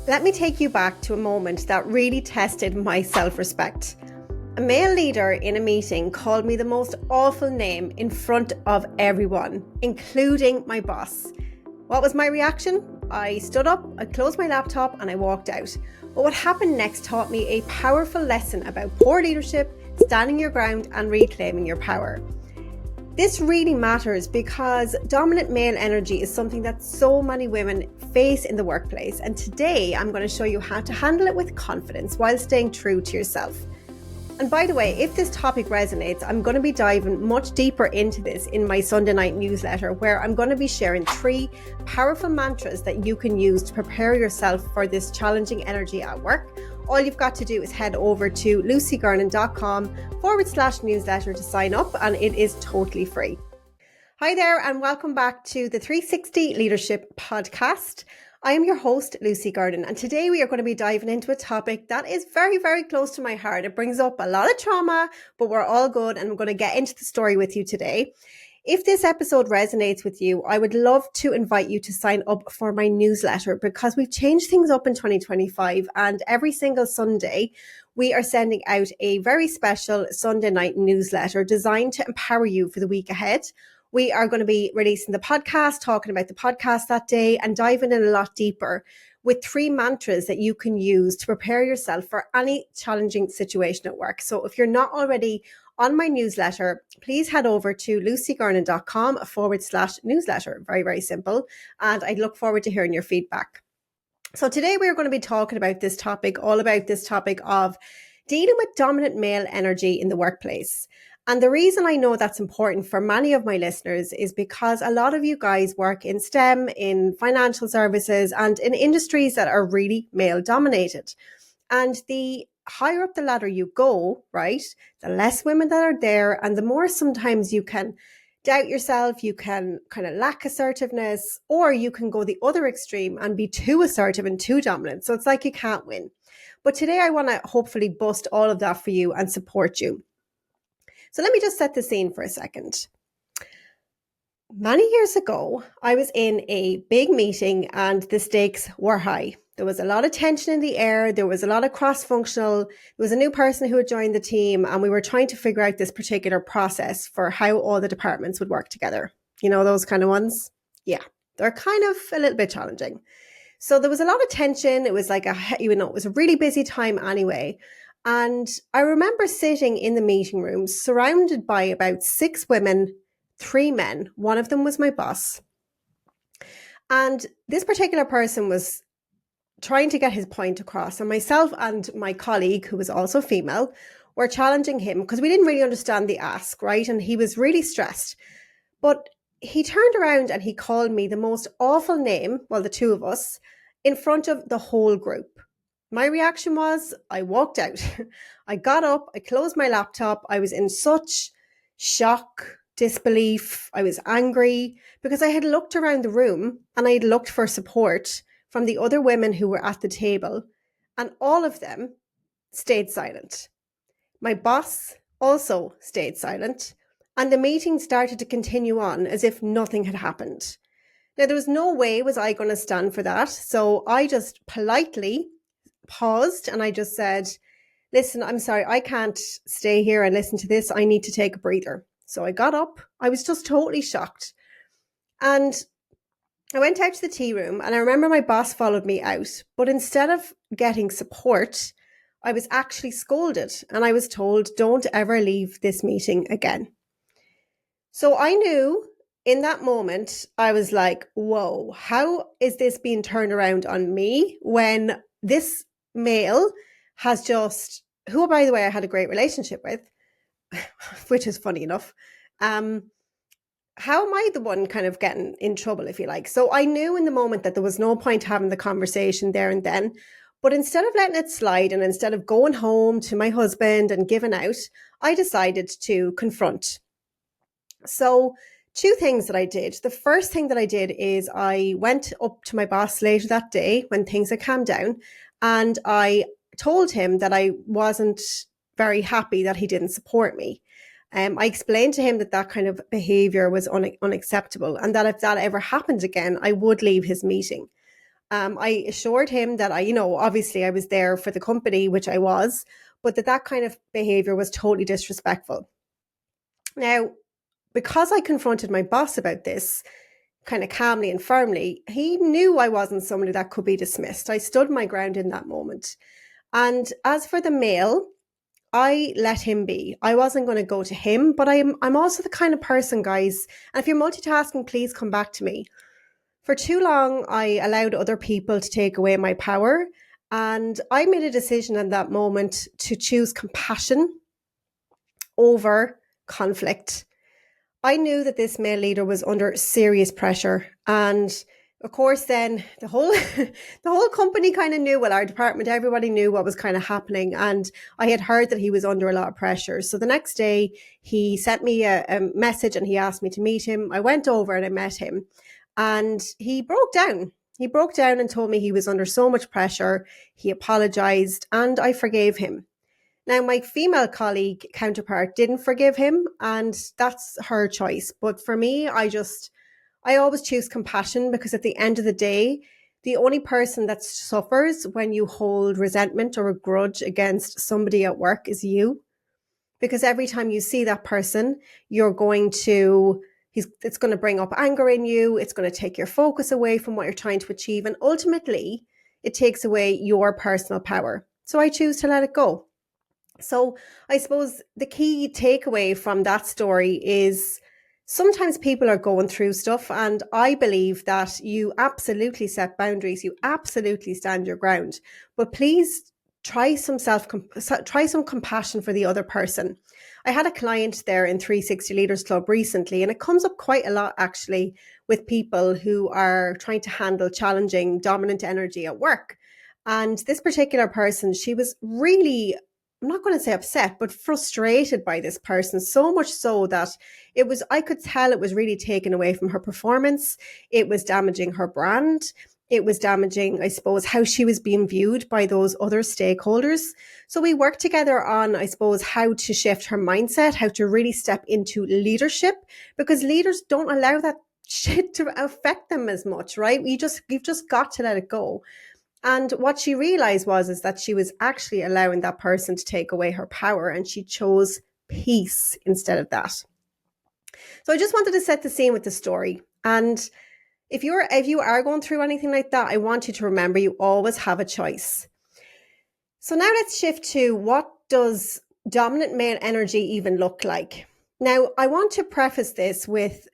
Let me take you back to a moment that really tested my self-respect. A male leader in a meeting called me the most awful name in front of everyone, including my boss. What was my reaction? I stood up, I closed my laptop, and I walked out. But what happened next taught me a powerful lesson about poor leadership, standing your ground, and reclaiming your power. This really matters because dominant male energy is something that so many women face in the workplace. And today I'm going to show you how to handle it with confidence while staying true to yourself. And by the way, if this topic resonates, I'm going to be diving much deeper into this in my Sunday night newsletter, where I'm going to be sharing 3 powerful mantras that you can use to prepare yourself for this challenging energy at work. All you've got to do is head over to lucygernon.com/newsletter to sign up, and it is totally free. Hi there, and welcome back to the 360 Leadership Podcast. I am your host, Lucy Gernon, and today we are going to be diving into a topic that is very, very close to my heart. It brings up a lot of trauma, but we're all good, and I'm going to get into the story with you today. If this episode resonates with you, I would love to invite you to sign up for my newsletter, because we've changed things up in 2025, and every single Sunday we are sending out a very special Sunday night newsletter designed to empower you for the week ahead. We are going to be releasing the podcast, talking about the podcast that day, and diving in a lot deeper with 3 mantras that you can use to prepare yourself for any challenging situation at work. So if you're not already on my newsletter, please head over to lucygernon.com/newsletter. Very, very simple. And I look forward to hearing your feedback. So today we're going to be talking about this topic, all about this topic of dealing with dominant male energy in the workplace. And the reason I know that's important for many of my listeners is because a lot of you guys work in STEM, in financial services, and in industries that are really male dominated. And the higher up the ladder you go, right, the less women that are there, and the more sometimes you can doubt yourself, you can kind of lack assertiveness, or you can go the other extreme and be too assertive and too dominant. So it's like you can't win. But today I want to hopefully bust all of that for you and support you. So let me just set the scene for a second. Many years ago, I was in a big meeting and the stakes were high. There was a lot of tension in the air. There was a lot of cross-functional. There was a new person who had joined the team, and we were trying to figure out this particular process for how all the departments would work together. You know, those kind of ones? Yeah, they're kind of a little bit challenging. So there was a lot of tension. It was like it was a really busy time anyway. And I remember sitting in the meeting room surrounded by about 6 women, 3 men. One of them was my boss. And this particular person was trying to get his point across. And myself and my colleague, who was also female, were challenging him because we didn't really understand the ask, right? And he was really stressed. But he turned around and he called me the most awful name, well, the 2 of us, in front of the whole group. My reaction was, I walked out. I got up, I closed my laptop. I was in such shock, disbelief. I was angry because I had looked around the room and I had looked for support from the other women who were at the table, and all of them stayed silent. My boss also stayed silent, and the meeting started to continue on as if nothing had happened. Now, there was no way was I going to stand for that, so I just politely paused and I just said, listen, I'm sorry, I can't stay here and listen to this. I need to take a breather. So I got up. I was just totally shocked. And I went out to the tea room, and I remember my boss followed me out. But instead of getting support, I was actually scolded, and I was told, don't ever leave this meeting again. So I knew in that moment, I was like, whoa, how is this being turned around on me when this male has just, who by the way I had a great relationship with, which is funny enough, how am I the one kind of getting in trouble, if you like? So I knew in the moment that there was no point having the conversation there and then, but instead of letting it slide and instead of going home to my husband and giving out, I decided to confront. So 2 things that I did. The first thing that I did is I went up to my boss later that day when things had calmed down, and I told him that I wasn't very happy that he didn't support me. I explained to him that that kind of behaviour was unacceptable, and that if that ever happened again, I would leave his meeting. I assured him that obviously I was there for the company, which I was, but that kind of behavior was totally disrespectful. Now, because I confronted my boss about this kind of calmly and firmly, he knew I wasn't somebody that could be dismissed. I stood my ground in that moment. And as for the male, I let him be. I wasn't going to go to him, but I'm also the kind of person, guys, and if you're multitasking, please come back to me. For too long, I allowed other people to take away my power, and I made a decision in that moment to choose compassion over conflict. I knew that this male leader was under serious pressure, and of course then the whole the whole company kind of knew, well, our department, everybody knew what was kind of happening, and I had heard that he was under a lot of pressure. So the next day he sent me a message and he asked me to meet him. I went over and I met him, and he broke down. He broke down and told me he was under so much pressure. He apologized and I forgave him. Now, my female colleague counterpart didn't forgive him, and that's her choice. But for me, I always choose compassion, because at the end of the day, the only person that suffers when you hold resentment or a grudge against somebody at work is you. Because every time you see that person, it's going to bring up anger in you. It's going to take your focus away from what you're trying to achieve. And ultimately, it takes away your personal power. So I choose to let it go. So I suppose the key takeaway from that story is sometimes people are going through stuff, and I believe that you absolutely set boundaries, you absolutely stand your ground, but please try some compassion for the other person. I had a client there in 360 Leaders Club recently, and it comes up quite a lot actually with people who are trying to handle challenging dominant energy at work. And this particular person, she was really, I'm not going to say upset, but frustrated by this person, so much so that I could tell it was really taken away from her performance. It was damaging her brand. It was damaging, I suppose, how she was being viewed by those other stakeholders. So we worked together on, I suppose, how to shift her mindset, how to really step into leadership, because leaders don't allow that shit to affect them as much, right? You've just got to let it go. And what she realized is that she was actually allowing that person to take away her power, and she chose peace instead of that. So I just wanted to set the scene with the story. And if you are going through anything like that, I want you to remember you always have a choice. So now let's shift to, what does dominant male energy even look like? Now, I want to preface this with,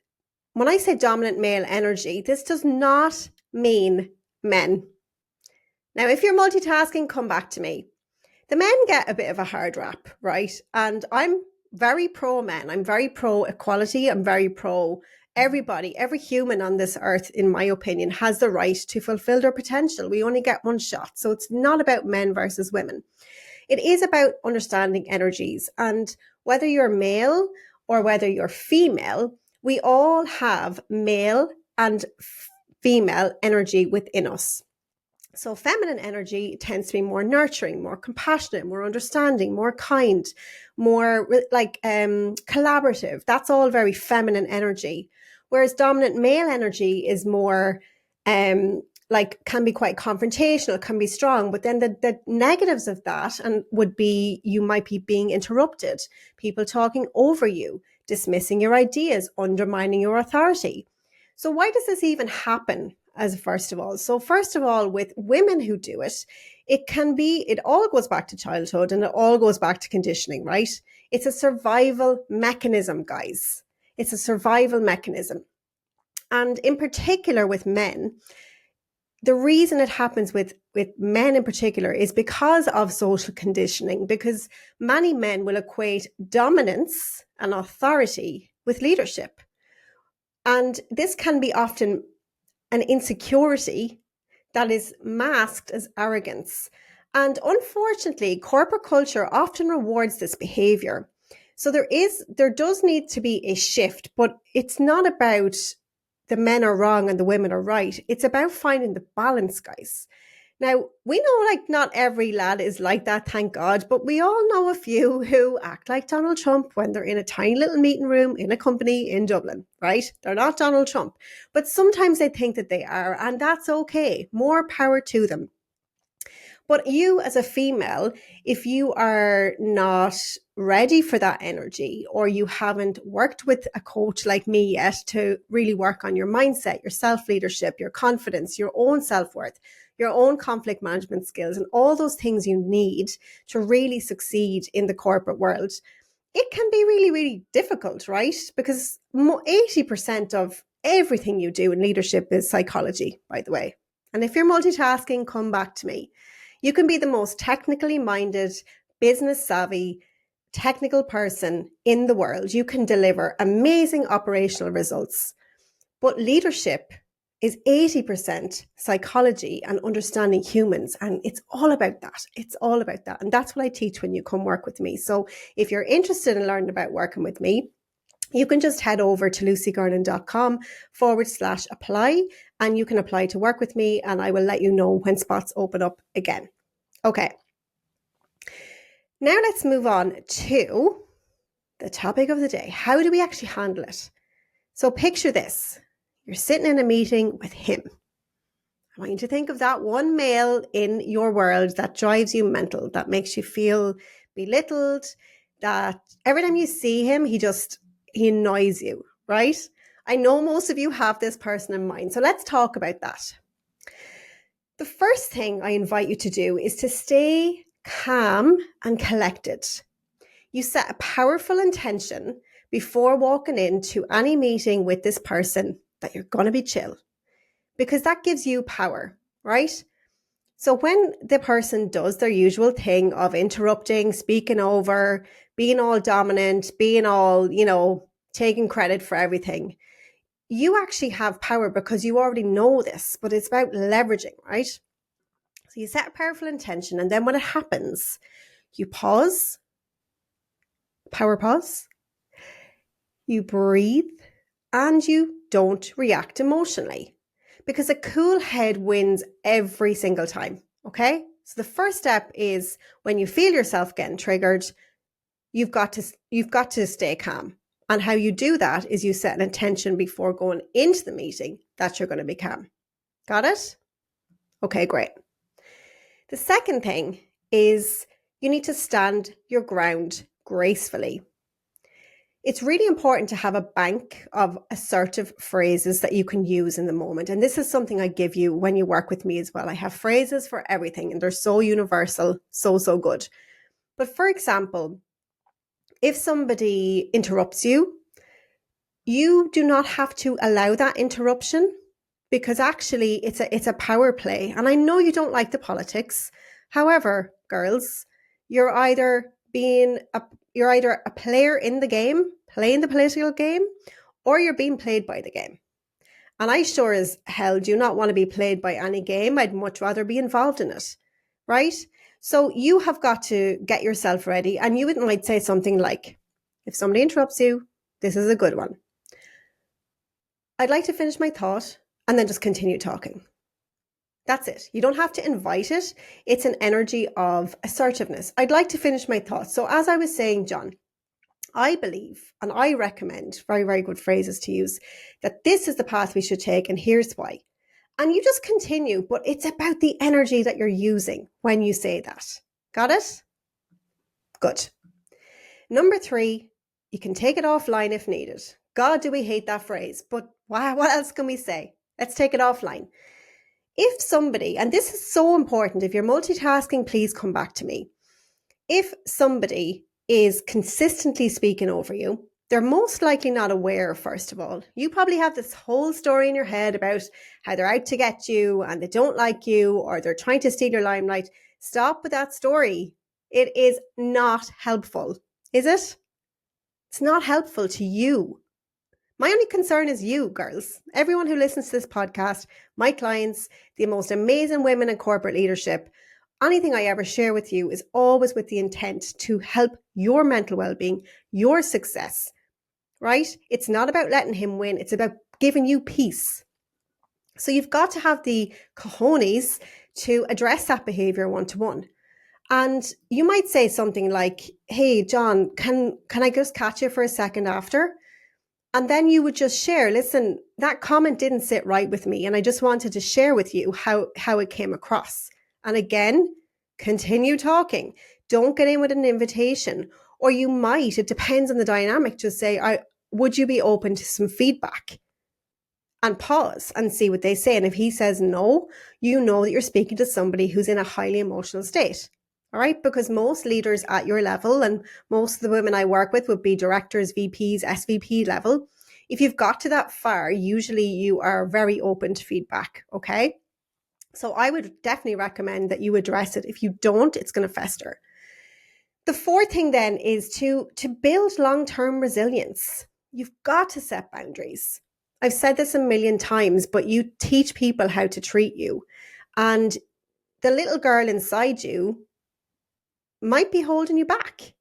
when I say dominant male energy, this does not mean men. Now, if you're multitasking, come back to me. The men get a bit of a hard rap, right? And I'm very pro men. I'm very pro equality. I'm very pro everybody. Every human on this earth, in my opinion, has the right to fulfill their potential. We only get one shot. So it's not about men versus women. It is about understanding energies. And whether you're male or whether you're female, we all have male and female energy within us. So feminine energy tends to be more nurturing, more compassionate, more understanding, more kind, more collaborative. That's all very feminine energy. Whereas dominant male energy is more can be quite confrontational, can be strong. But then the negatives of that would be, you might be being interrupted, people talking over you, dismissing your ideas, undermining your authority. So why does this even happen? First of all, with women who do it, it all goes back to childhood, and it all goes back to conditioning, right? It's a survival mechanism, guys. It's a survival mechanism. And in particular with men, the reason it happens with men in particular is because of social conditioning, because many men will equate dominance and authority with leadership. And this can be often an insecurity that is masked as arrogance. And unfortunately, corporate culture often rewards this behavior. So there does need to be a shift, but it's not about the men are wrong and the women are right. It's about finding the balance, guys. Now, we know like not every lad is like that, thank God, but we all know a few who act like Donald Trump when they're in a tiny little meeting room in a company in Dublin, right? They're not Donald Trump, but sometimes they think that they are, and that's okay. More power to them. But you as a female, if you are not ready for that energy, or you haven't worked with a coach like me yet to really work on your mindset, your self-leadership, your confidence, your own self-worth, your own conflict management skills, and all those things you need to really succeed in the corporate world, it can be really, really difficult, right? Because 80% of everything you do in leadership is psychology, by the way. And if you're multitasking, come back to me. You can be the most technically minded, business savvy, technical person in the world. You can deliver amazing operational results. But leadership is 80% psychology and understanding humans. And it's all about that. It's all about that. And that's what I teach when you come work with me. So if you're interested in learning about working with me, you can just head over to lucygernon.com/apply, and you can apply to work with me, and I will let you know when spots open up again. Okay. Now let's move on to the topic of the day. How do we actually handle it? So picture this. You're sitting in a meeting with him. I want you to think of that one male in your world that drives you mental, that makes you feel belittled, that every time you see him, he annoys you, right? I know most of you have this person in mind. So let's talk about that. The first thing I invite you to do is to stay calm and collected. You set a powerful intention before walking into any meeting with this person that you're going to be chill, because that gives you power, right? So when the person does their usual thing of interrupting, speaking over, being all dominant, being all, taking credit for everything, you actually have power because you already know this, but it's about leveraging, right? So you set a powerful intention, and then when it happens, you pause, power pause, you breathe, and you don't react emotionally, because a cool head wins every single time, okay? So the first step is when you feel yourself getting triggered, you've got to stay calm. And how you do that is you set an intention before going into the meeting that you're going to be calm. Got it? Okay, great. The second thing is you need to stand your ground gracefully. It's really important to have a bank of assertive phrases that you can use in the moment. And this is something I give you when you work with me as well. I have phrases for everything, and they're so universal, so good. But for example, if somebody interrupts you, you do not have to allow that interruption, because actually it's a power play. And I know you don't like the politics. However, girls, you're either a player in the game, playing the political game, or you're being played by the game. And I sure as hell do not want to be played by any game. I'd much rather be involved in it, right? So you have got to get yourself ready. And you might say something like, if somebody interrupts you, this is a good one. I'd like to finish my thought and then just continue talking. That's it. You don't have to invite it. It's an energy of assertiveness. I'd like to finish my thoughts. So as I was saying, John, I believe, and I recommend very, very good phrases to use, that this is the path we should take, and here's why. And you just continue, but it's about the energy that you're using when you say that. Got it? Good. Number 3, you can take it offline if needed. God, do we hate that phrase, but wow, what else can we say? Let's take it offline. If somebody, and this is so important, if you're multitasking, please come back to me. If somebody is consistently speaking over you, they're most likely not aware, first of all. You probably have this whole story in your head about how they're out to get you and they don't like you, or they're trying to steal your limelight. Stop with that story. It is not helpful, is it? It's not helpful to you. My only concern is you, girls. Everyone who listens to this podcast, my clients, the most amazing women in corporate leadership, anything I ever share with you is always with the intent to help your mental well-being, your success, right? It's not about letting him win. It's about giving you peace. So you've got to have the cojones to address that behavior one-to-one. And you might say something like, hey, John, can I just catch you for a second after? And then you would just share, listen, that comment didn't sit right with me. And I just wanted to share with you how it came across. And again, continue talking. Don't get in with an invitation. Or you might, it depends on the dynamic, just say, would you be open to some feedback? And pause and see what they say. And if he says no, you know that you're speaking to somebody who's in a highly emotional state. All right, because most leaders at your level, and most of the women I work with would be directors, VPs, SVP level. If you've got to that far, usually you are very open to feedback. Okay. So I would definitely recommend that you address it. If you don't, it's going to fester. The fourth thing then is to build long-term resilience. You've got to set boundaries. I've said this a million times, but you teach people how to treat you. And the little girl inside you might be holding you back.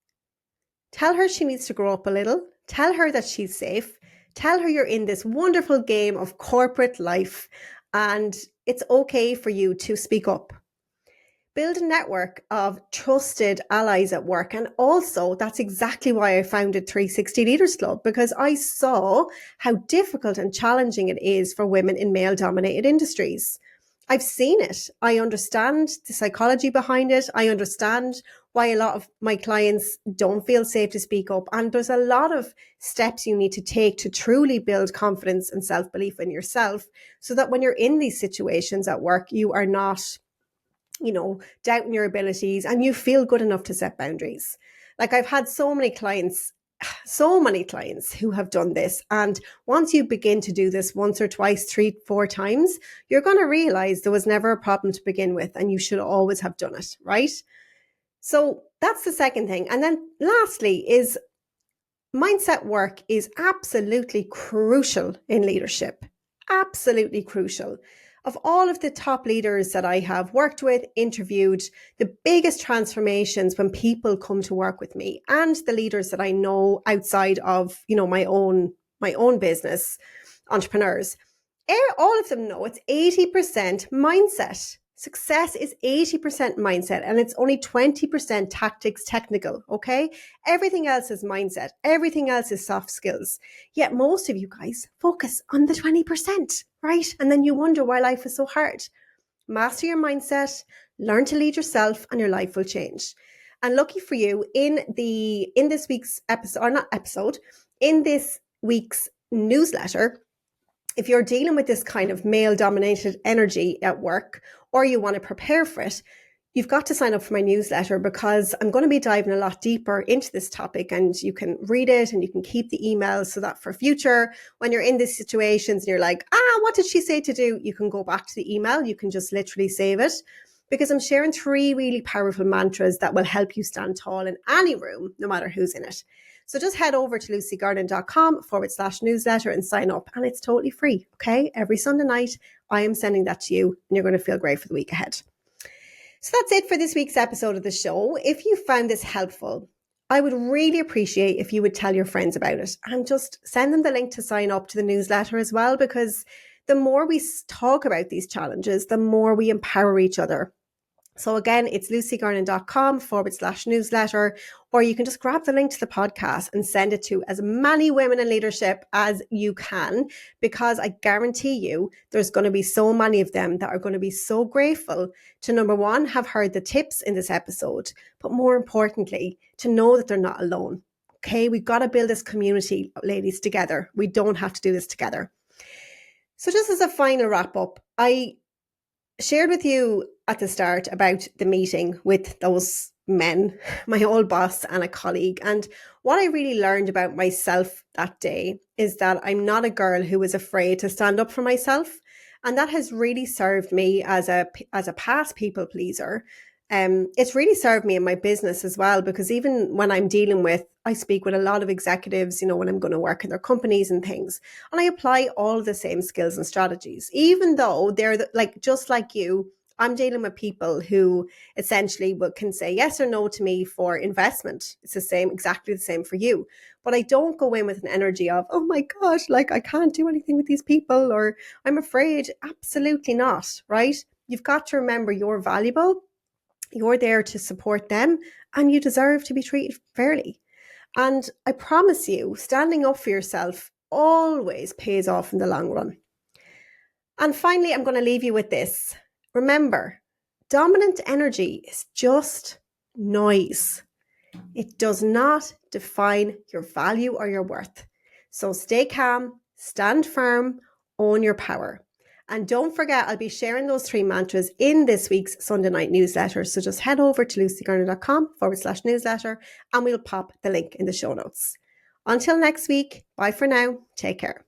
Tell her she needs to grow up a little. Tell her that she's safe. Tell her you're in this wonderful game of corporate life and it's okay for you to speak up. Build a network of trusted allies at work. And also, that's exactly why I founded 360 Leaders Club, because I saw how difficult and challenging it is for women in male-dominated industries. I've seen it. I understand the psychology behind it. I understand why a lot of my clients don't feel safe to speak up. And there's a lot of steps you need to take to truly build confidence and self-belief in yourself so that when you're in these situations at work, you are not, doubting your abilities and you feel good enough to set boundaries. Like I've had so many clients who have done this. And once you begin to do this once or twice, 3, 4 times, you're going to realize there was never a problem to begin with and you should always have done it, right? So that's the second thing. And then lastly is mindset work is absolutely crucial in leadership. Absolutely crucial. Of all of the top leaders that I have worked with, interviewed, the biggest transformations when people come to work with me and the leaders that I know outside of, my own business, entrepreneurs, all of them know it's 80% mindset. Success is 80% mindset and it's only 20% tactics technical, okay? Everything else is mindset. Everything else is soft skills. Yet most of you guys focus on the 20%, right? And then you wonder why life is so hard. Master your mindset, learn to lead yourself and your life will change. And lucky for you, in this week's in this week's newsletter, if you're dealing with this kind of male-dominated energy at work or you want to prepare for it, you've got to sign up for my newsletter because I'm going to be diving a lot deeper into this topic and you can read it and you can keep the emails so that for future, when you're in these situations and you're like, what did she say to do? You can go back to the email. You can just literally save it because I'm sharing 3 really powerful mantras that will help you stand tall in any room, no matter who's in it. So just head over to lucygernon.com/newsletter and sign up. And it's totally free. Okay. Every Sunday night, I am sending that to you and you're going to feel great for the week ahead. So that's it for this week's episode of the show. If you found this helpful, I would really appreciate if you would tell your friends about it and just send them the link to sign up to the newsletter as well, because the more we talk about these challenges, the more we empower each other. So again, it's lucygernon.com/newsletter, or you can just grab the link to the podcast and send it to as many women in leadership as you can, because I guarantee you there's going to be so many of them that are going to be so grateful to, number one, have heard the tips in this episode, but more importantly, to know that they're not alone. Okay, we've got to build this community, ladies, together. We don't have to do this together. So just as a final wrap up, I shared with you at the start about the meeting with those men, my old boss and a colleague. And what I really learned about myself that day is that I'm not a girl who is afraid to stand up for myself. And that has really served me as a past people pleaser. It's really served me in my business as well, because even when I'm I speak with a lot of executives, when I'm going to work in their companies and things, and I apply all the same skills and strategies, even though they're just like you. I'm dealing with people who essentially can say yes or no to me for investment. It's exactly the same for you. But I don't go in with an energy of, oh my gosh, I can't do anything with these people, or I'm afraid. Absolutely not, right? You've got to remember you're valuable, you're there to support them, and you deserve to be treated fairly. And I promise you, standing up for yourself always pays off in the long run. And finally, I'm going to leave you with this. Remember, dominant energy is just noise. It does not define your value or your worth. So stay calm, stand firm, own your power. And don't forget, I'll be sharing those 3 mantras in this week's Sunday night newsletter. So just head over to lucygernon.com/newsletter and we'll pop the link in the show notes. Until next week, bye for now. Take care.